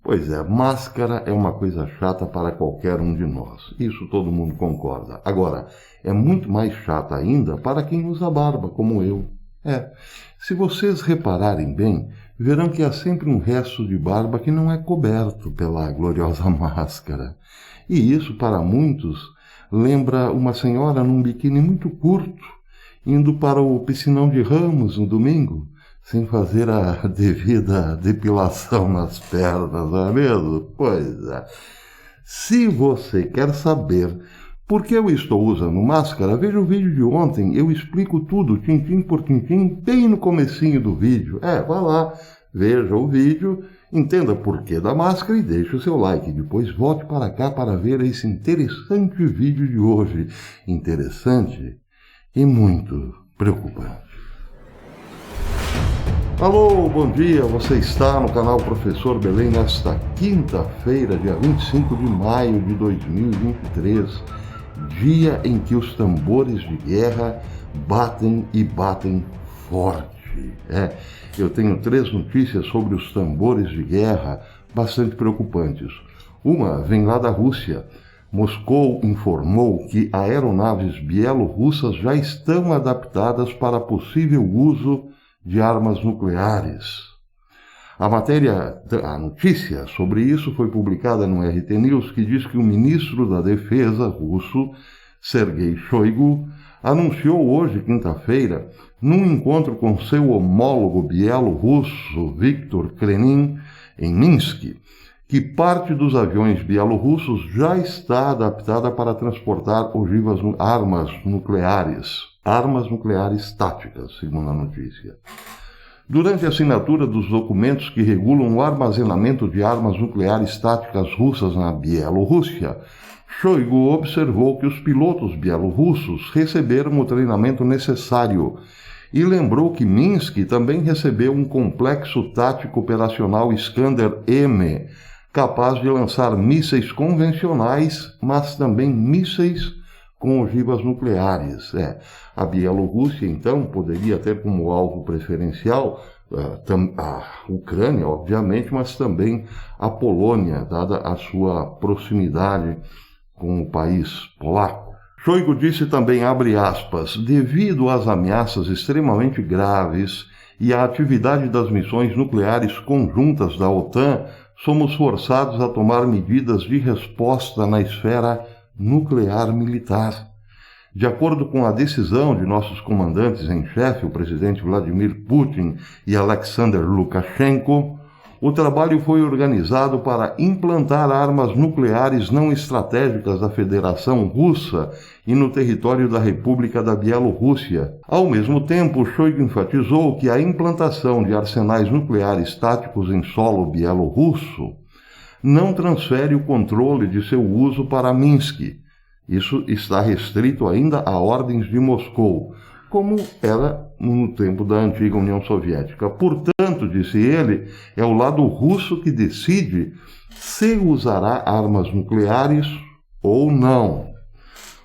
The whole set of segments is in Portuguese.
Pois é, máscara é uma coisa chata para qualquer um de nós. Isso todo mundo concorda. Agora, é muito mais chata ainda para quem usa barba, como eu. Se vocês repararem bem, verão que há sempre um resto de barba que não é coberto pela gloriosa máscara. E isso, para muitos, lembra uma senhora num biquíni muito curto, indo para o piscinão de Ramos no domingo, sem fazer a devida depilação nas pernas, não é mesmo? Pois é. Se você quer saber por que eu estou usando máscara, veja o vídeo de ontem, eu explico tudo, tintim por tintim, bem no comecinho do vídeo. Vá lá, veja o vídeo, entenda por que da máscara e deixe o seu like. Depois volte para cá para ver esse interessante vídeo de hoje. Interessante e muito preocupante. Alô, bom dia, você está no canal Professor Belém nesta quinta-feira, dia 25 de maio de 2023, dia em que os tambores de guerra batem e batem forte. Eu tenho 3 notícias sobre os tambores de guerra bastante preocupantes. Uma vem lá da Rússia. Moscou informou que aeronaves bielorrussas já estão adaptadas para possível uso de armas nucleares. A notícia sobre isso foi publicada no RT News, que diz que o ministro da Defesa russo, Sergei Shoigu, anunciou hoje, quinta-feira, num encontro com seu homólogo bielorrusso, Viktor Krenin, em Minsk, que parte dos aviões bielorrussos já está adaptada para transportar ogivas armas nucleares táticas, segundo a notícia. Durante a assinatura dos documentos que regulam o armazenamento de armas nucleares táticas russas na Bielorrússia, Shoigu observou que os pilotos bielorrussos receberam o treinamento necessário e lembrou que Minsk também recebeu um complexo tático operacional Iskander-M, capaz de lançar mísseis convencionais, mas também mísseis com ogivas nucleares. A Bielorrússia, então, poderia ter como alvo preferencial a Ucrânia, obviamente, mas também a Polônia, dada a sua proximidade com o país polaco. Shoigu disse também, abre aspas, devido às ameaças extremamente graves e à atividade das missões nucleares conjuntas da OTAN, somos forçados a tomar medidas de resposta na esfera nuclear militar. De acordo com a decisão de nossos comandantes em chefe, o presidente Vladimir Putin e Alexander Lukashenko, o trabalho foi organizado para implantar armas nucleares não estratégicas da Federação Russa e no território da República da Bielorrússia. Ao mesmo tempo, Shoigu enfatizou que a implantação de arsenais nucleares táticos em solo bielorrusso não transfere o controle de seu uso para Minsk. Isso está restrito ainda a ordens de Moscou, como era no tempo da antiga União Soviética. Portanto, disse ele, é o lado russo que decide se usará armas nucleares ou não.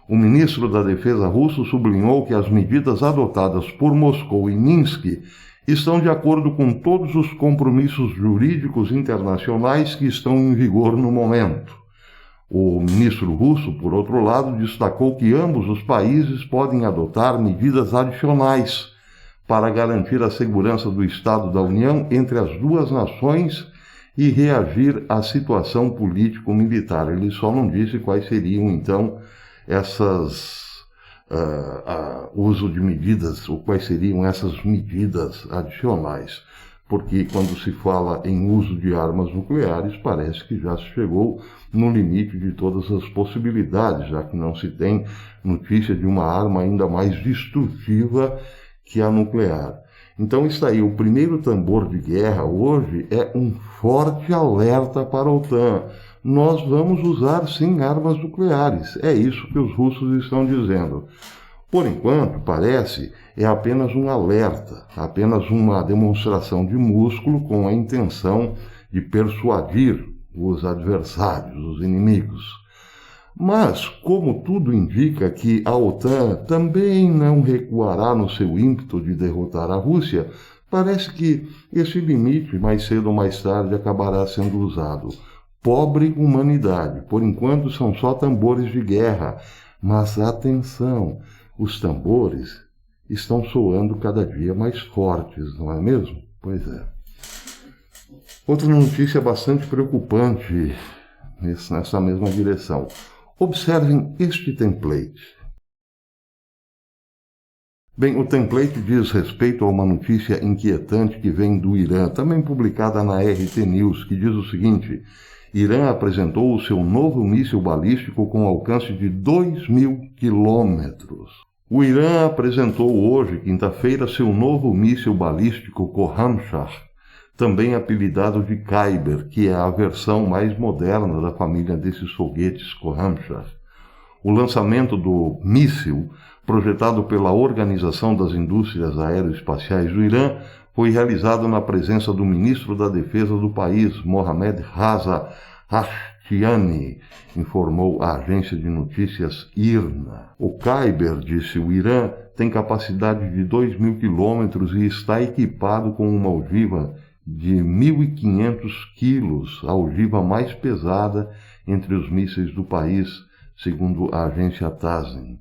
O ministro da Defesa russo sublinhou que as medidas adotadas por Moscou e Minsk estão de acordo com todos os compromissos jurídicos internacionais que estão em vigor no momento. O ministro russo, por outro lado, destacou que ambos os países podem adotar medidas adicionais para garantir a segurança do Estado da União entre as duas nações e reagir à situação político-militar. Ele só não disse quais seriam, então, uso de medidas, ou quais seriam essas medidas adicionais. Porque quando se fala em uso de armas nucleares, parece que já se chegou no limite de todas as possibilidades, já que não se tem notícia de uma arma ainda mais destrutiva que a nuclear. Então está aí, o primeiro tambor de guerra hoje é um forte alerta para a OTAN. Nós vamos usar sim armas nucleares, é isso que os russos estão dizendo. Por enquanto, parece, é apenas um alerta, apenas uma demonstração de músculo com a intenção de persuadir os adversários, os inimigos. Mas, como tudo indica que a OTAN também não recuará no seu ímpeto de derrotar a Rússia, Parece que esse limite, mais cedo ou mais tarde, acabará sendo usado. Pobre humanidade, por enquanto são só tambores de guerra. Mas atenção, os tambores estão soando cada dia mais fortes, não é mesmo? Pois é. Outra notícia bastante preocupante nessa mesma direção. Observem este template. Bem, o template diz respeito a uma notícia inquietante que vem do Irã, também publicada na RT News, que diz o seguinte: Irã apresentou o seu novo míssil balístico com alcance de 2.000 quilômetros. O Irã apresentou hoje, quinta-feira, seu novo míssil balístico Khorramshahr, também apelidado de Kyber, que é a versão mais moderna da família desses foguetes Khorramshahr. O lançamento do míssil, projetado pela Organização das Indústrias Aeroespaciais do Irã, foi realizado na presença do ministro da Defesa do país, Mohammad Reza Ashtiani, informou a agência de notícias IRNA. O Kyber, disse o Irã, tem capacidade de 2.000 quilômetros e está equipado com uma ogiva de 1.500 quilos, a ogiva mais pesada entre os mísseis do país, segundo a agência TASSM.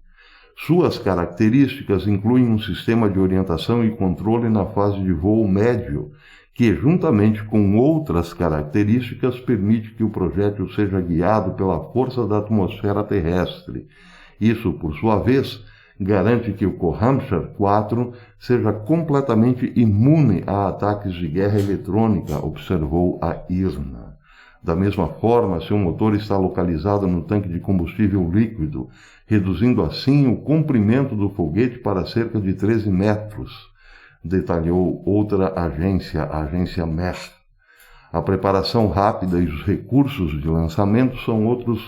Suas características incluem um sistema de orientação e controle na fase de voo médio, que, juntamente com outras características, permite que o projétil seja guiado pela força da atmosfera terrestre. Isso, por sua vez, garante que o Khorramshahr 4 seja completamente imune a ataques de guerra eletrônica, observou a IRNA. Da mesma forma, seu motor está localizado no tanque de combustível líquido, reduzindo assim o comprimento do foguete para cerca de 13 metros, detalhou outra agência, a agência MER. A preparação rápida e os recursos de lançamento são outros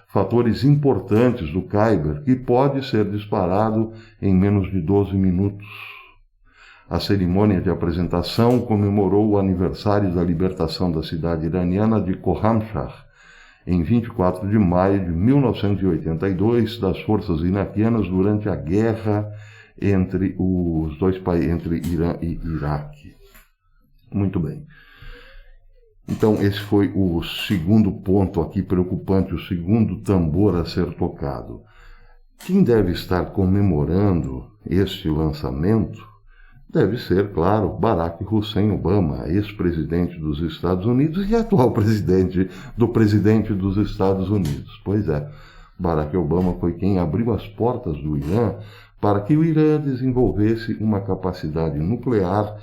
fatores importantes do Kyber, que pode ser disparado em menos de 12 minutos. A cerimônia de apresentação comemorou o aniversário da libertação da cidade iraniana de Khorramshahr, em 24 de maio de 1982, das forças iraquianas durante a guerra entre os dois países, entre Irã e Iraque. Muito bem. Então, esse foi o segundo ponto aqui preocupante, o segundo tambor a ser tocado. Quem deve estar comemorando este lançamento deve ser, claro, Barack Hussein Obama, ex-presidente dos Estados Unidos e atual presidente dos Estados Unidos. Pois é, Barack Obama foi quem abriu as portas do Irã para que o Irã desenvolvesse uma capacidade nuclear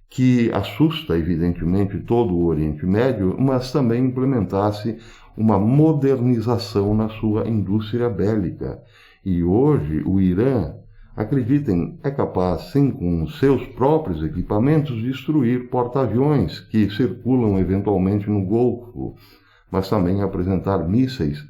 que assusta, evidentemente, todo o Oriente Médio, mas também implementasse uma modernização na sua indústria bélica. E hoje o Irã, acreditem, é capaz, sim, com seus próprios equipamentos, de destruir porta-aviões que circulam eventualmente no Golfo, mas também apresentar mísseis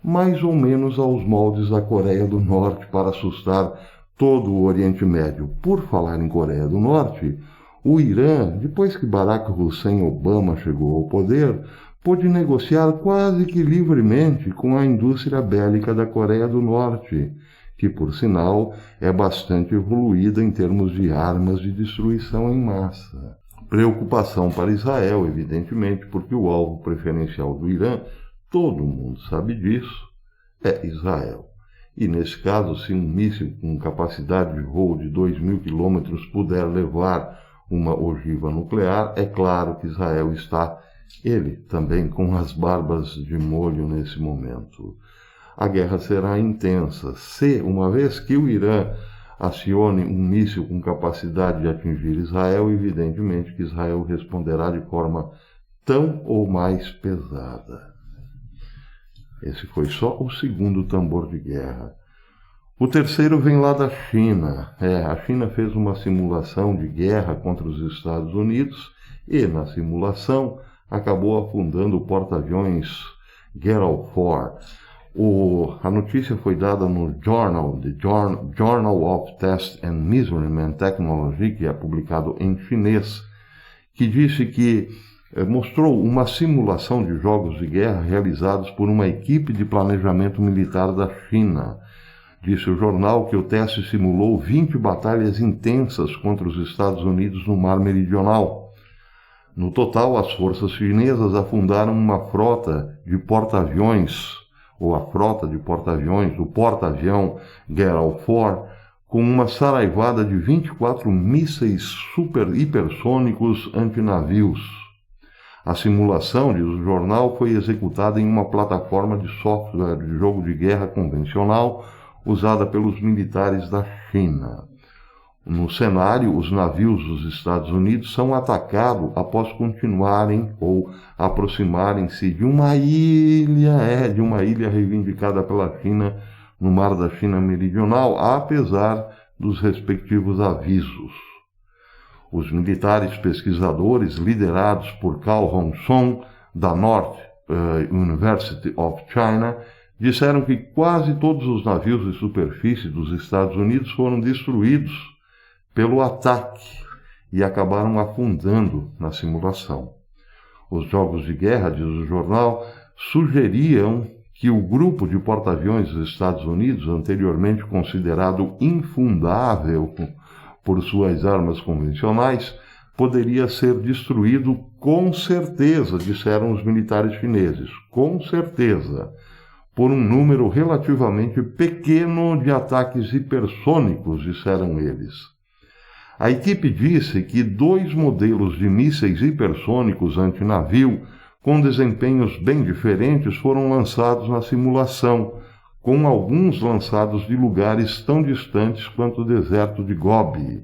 mais ou menos aos moldes da Coreia do Norte para assustar todo o Oriente Médio. Por falar em Coreia do Norte, o Irã, depois que Barack Hussein Obama chegou ao poder, pôde negociar quase que livremente com a indústria bélica da Coreia do Norte, que, por sinal, é bastante evoluída em termos de armas de destruição em massa. Preocupação para Israel, evidentemente, porque o alvo preferencial do Irã, todo mundo sabe disso, é Israel. E, nesse caso, se um míssil com capacidade de voo de 2.000 quilômetros puder levar uma ogiva nuclear, é claro que Israel está, ele também, com as barbas de molho nesse momento. A guerra será intensa se, uma vez que o Irã acione um míssil com capacidade de atingir Israel, evidentemente que Israel responderá de forma tão ou mais pesada. Esse foi só o segundo tambor de guerra. O terceiro vem lá da China. A China fez uma simulação de guerra contra os Estados Unidos e, na simulação, acabou afundando o porta-aviões Gerald Ford. A notícia foi dada no Journal of Test and Measurement Technology, que é publicado em chinês, que disse que mostrou uma simulação de jogos de guerra realizados por uma equipe de planejamento militar da China. Disse o jornal que o teste simulou 20 batalhas intensas contra os Estados Unidos no Mar Meridional. No total, as forças chinesas afundaram uma frota de porta-aviões, ou a frota de porta-aviões, o porta-avião Gerald Ford, com uma saraivada de 24 mísseis hipersônicos antinavios. A simulação, diz o jornal, foi executada em uma plataforma de software de jogo de guerra convencional usada pelos militares da China. No cenário, os navios dos Estados Unidos são atacados após continuarem ou aproximarem-se de uma ilha reivindicada pela China no Mar da China Meridional, apesar dos respectivos avisos. Os militares pesquisadores, liderados por Cao Hong-song, da North University of China, disseram que quase todos os navios de superfície dos Estados Unidos foram destruídos pelo ataque e acabaram afundando na simulação. Os jogos de guerra, diz o jornal, sugeriam que o grupo de porta-aviões dos Estados Unidos, anteriormente considerado infundável por suas armas convencionais, poderia ser destruído com certeza, disseram os militares chineses, com certeza, por um número relativamente pequeno de ataques hipersônicos, disseram eles. A equipe disse que 2 modelos de mísseis hipersônicos antinavio com desempenhos bem diferentes foram lançados na simulação, com alguns lançados de lugares tão distantes quanto o deserto de Gobi.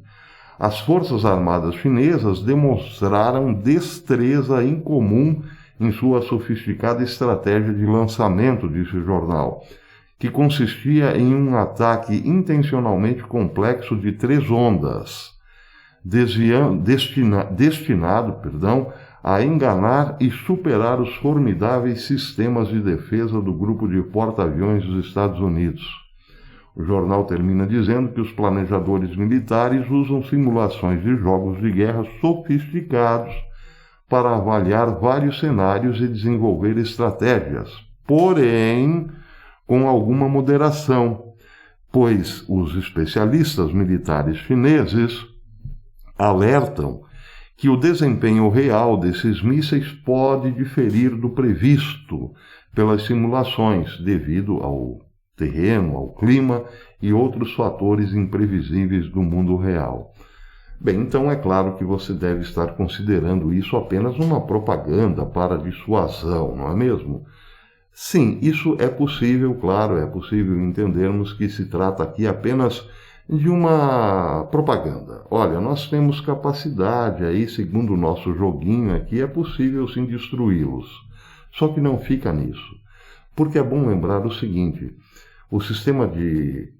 As Forças Armadas chinesas demonstraram destreza incomum em sua sofisticada estratégia de lançamento, disse o jornal, que consistia em um ataque intencionalmente complexo de 3 ondas, destinado a enganar e superar os formidáveis sistemas de defesa do grupo de porta-aviões dos Estados Unidos. O jornal termina dizendo que os planejadores militares usam simulações de jogos de guerra sofisticados para avaliar vários cenários e desenvolver estratégias, porém com alguma moderação, pois os especialistas militares chineses alertam que o desempenho real desses mísseis pode diferir do previsto pelas simulações, devido ao terreno, ao clima e outros fatores imprevisíveis do mundo real. Bem, então é claro que você deve estar considerando isso apenas uma propaganda para dissuasão, não é mesmo? Sim, isso é possível, claro, é possível entendermos que se trata aqui apenas de uma propaganda. Olha, nós temos capacidade aí, segundo o nosso joguinho aqui, é possível sim destruí-los. Só que não fica nisso. Porque é bom lembrar o seguinte, o sistema de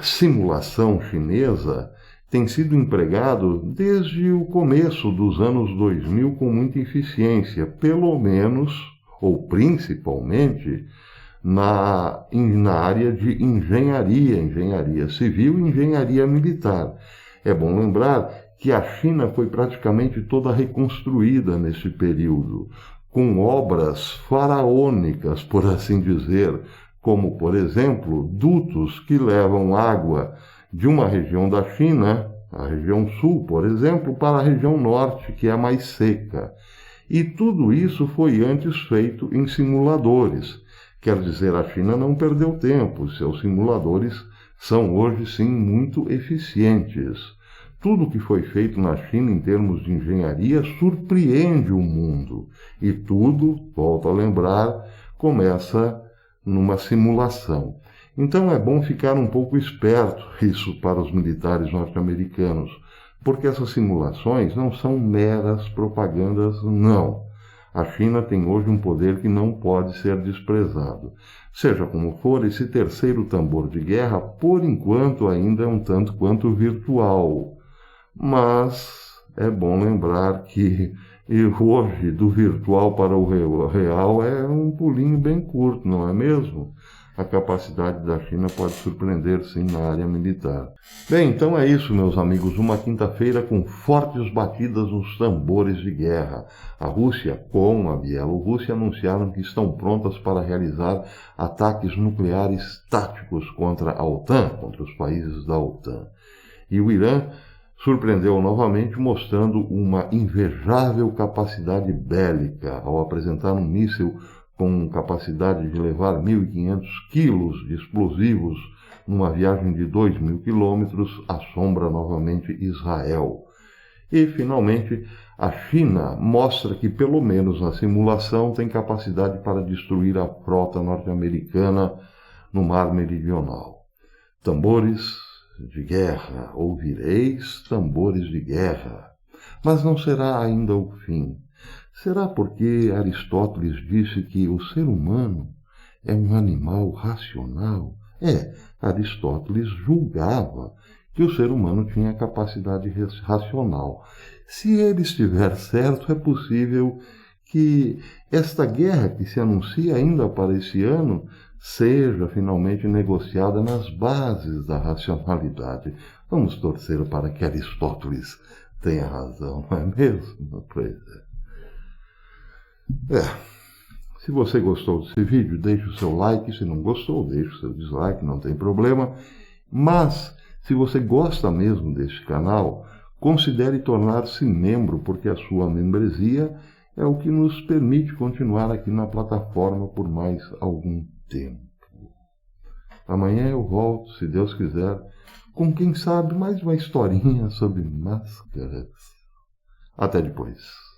simulação chinesa tem sido empregado desde o começo dos anos 2000 com muita eficiência, pelo menos, ou principalmente, na área de engenharia civil e engenharia militar. É bom lembrar que a China foi praticamente toda reconstruída nesse período, com obras faraônicas, por assim dizer, como, por exemplo, dutos que levam água de uma região da China, a região sul, por exemplo, para a região norte, que é mais seca. E tudo isso foi antes feito em simuladores. Quer dizer, a China não perdeu tempo, seus simuladores são hoje sim muito eficientes. Tudo que foi feito na China em termos de engenharia surpreende o mundo. E tudo, volto a lembrar, começa numa simulação. Então é bom ficar um pouco esperto, isso para os militares norte-americanos, porque essas simulações não são meras propagandas, não. A China tem hoje um poder que não pode ser desprezado. Seja como for, esse terceiro tambor de guerra, por enquanto, ainda é um tanto quanto virtual. Mas é bom lembrar que hoje, do virtual para o real, é um pulinho bem curto, não é mesmo? a capacidade da China pode surpreender, sim, na área militar. Bem, então é isso, meus amigos. Uma quinta-feira com fortes batidas nos tambores de guerra. A Rússia, com a Bielorrússia, anunciaram que estão prontas para realizar ataques nucleares táticos contra a OTAN, contra os países da OTAN. E o Irã surpreendeu novamente, mostrando uma invejável capacidade bélica ao apresentar um míssil com capacidade de levar 1.500 quilos de explosivos numa viagem de 2.000 quilômetros, assombra novamente Israel. E, finalmente, a China mostra que, pelo menos na simulação, tem capacidade para destruir a frota norte-americana no Mar Meridional. Tambores de guerra, ouvireis tambores de guerra. Mas não será ainda o fim. Será porque Aristóteles disse que o ser humano é um animal racional? Aristóteles julgava que o ser humano tinha capacidade racional. Se ele estiver certo, é possível que esta guerra que se anuncia ainda para esse ano seja finalmente negociada nas bases da racionalidade. Vamos torcer para que Aristóteles tenha razão, não é mesmo? Pois é. Se você gostou desse vídeo, deixe o seu like. Se não gostou, deixe o seu dislike, não tem problema. Mas, se você gosta mesmo deste canal, considere tornar-se membro, porque a sua membresia é o que nos permite continuar aqui na plataforma por mais algum tempo. Amanhã eu volto, se Deus quiser, com quem sabe mais uma historinha sobre máscaras. Até depois.